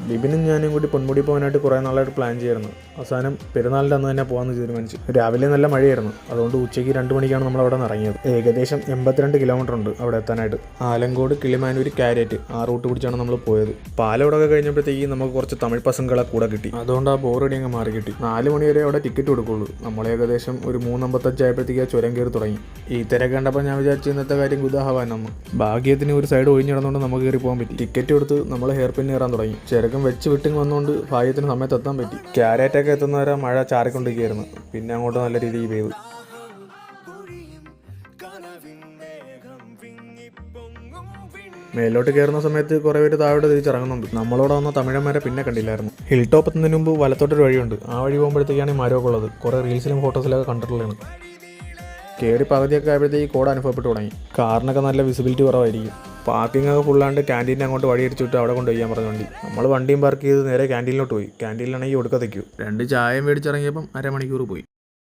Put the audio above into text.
ബിബിനും ഞാനും കൂടി പൊന്മുടി പോകാനായിട്ട് കുറേ നാളായിട്ട് പ്ലാൻ ചെയ്യായിരുന്നു. അവസാനം പെരുന്നാളിൻ്റെ അന്ന് തന്നെ പോകാമെന്ന് തീരുമാനിച്ചു. രാവിലെ നല്ല മഴയായിരുന്നു, അതുകൊണ്ട് ഉച്ചയ്ക്ക് 2 മണിക്കാണ് നമ്മൾ അവിടെ നിന്ന് ഇറങ്ങിയത്. ഏകദേശം 82 കിലോമീറ്റർ ഉണ്ട് അവിടെ എത്താനായിട്ട്. ആലങ്കോട്, കിളിമാനൂർ, കാരേറ്റ് ആ റൂട്ട് പിടിച്ചാണ് നമ്മൾ പോയത്. പാലോടൊക്കെ കഴിഞ്ഞപ്പോഴത്തേക്ക് നമുക്ക് കുറച്ച് തമിഴ് പസങ്ങളെ കൂടെ കിട്ടി. അതുകൊണ്ട് ആ ബോറടി അങ്ങ് മാറി കിട്ടി. 4 മണി വരെ അവിടെ ടിക്കറ്റ് കൊടുക്കുള്ളൂ. നമ്മൾ ഏകദേശം ഒരു 3:55 ആയപ്പോഴത്തേക്ക് ആ ചുരം കയറി തുടങ്ങി. ഈ തിരക്ക് കണ്ടപ്പോൾ ഞാൻ വിചാരിച്ചു ഇന്നത്തെ കാര്യം ഗുദാഹവാനെന്ന്. ഭാഗ്യത്തിന് ഒരു സൈഡ് ഒഴിഞ്ഞിടന്നുകൊണ്ട് നമുക്ക് കയറി പോകാൻ പറ്റി. ടിക്കറ്റ് കൊടുത്ത് നമ്മൾ ഹെയർ പിൻ കയറാൻ തുടങ്ങി. ചെറുക്കം വെച്ച് വിട്ടിങ് വന്നുകൊണ്ട് ഭാഗ്യത്തിന് സമയത്ത് എത്താൻ പറ്റി. കാരേറ്റൊക്കെ എത്തുന്നവരെ മഴ ചാറിക്കൊണ്ടിരിക്കുകയായിരുന്നു. പിന്നെ അങ്ങോട്ട് നല്ല രീതിയിൽ പെയ്തു. മേലോട്ട് കയറുന്ന സമയത്ത് കുറേ പേര് താഴോട്ട് തിരിച്ചിറങ്ങുന്നുണ്ട്. നമ്മളോട് വന്ന തമിഴന്മാരെ പിന്നെ കണ്ടില്ലായിരുന്നു. ഹിൽ ടോപ്പ് എത്തുന്നതിന് മുമ്പ് വലത്തോട്ടൊരു വഴിയുണ്ട്. ആ വഴി പോകുമ്പോഴത്തേക്കാണ് ഈ മരമൊക്കെ ഉള്ളത്. കുറേ റീൽസിലും ഫോട്ടോസിലൊക്കെ കണ്ടിട്ടുള്ളതാണ്. കയറി പകുതിയൊക്കെ ആയപ്പോഴത്തേക്ക് കോട അനുഭവപ്പെട്ട് തുടങ്ങി. കാറിനൊക്കെ നല്ല വിസിബിലിറ്റി കുറവായിരിക്കും. പാർക്കിംഗ് ഒക്കെ ഫുള്ളാണ്ട് ക്യാൻറ്റീൻ്റെ അങ്ങോട്ട് വഴി അടിച്ചിട്ട് അവിടെ കൊണ്ട് വയ്യാൻ പറഞ്ഞ വണ്ടി. നമ്മൾ വണ്ടിയും പാർക്ക് ചെയ്ത് നേരെ ക്യാൻറ്റീനിലോട്ട് പോയി. ക്യാൻറ്റീനിലാണെങ്കിൽ ഒടുക്കത്തേക്കു 2 ചായയും മേടിച്ചിറങ്ങിയപ്പം 1/2 മണിക്കൂർ പോയി.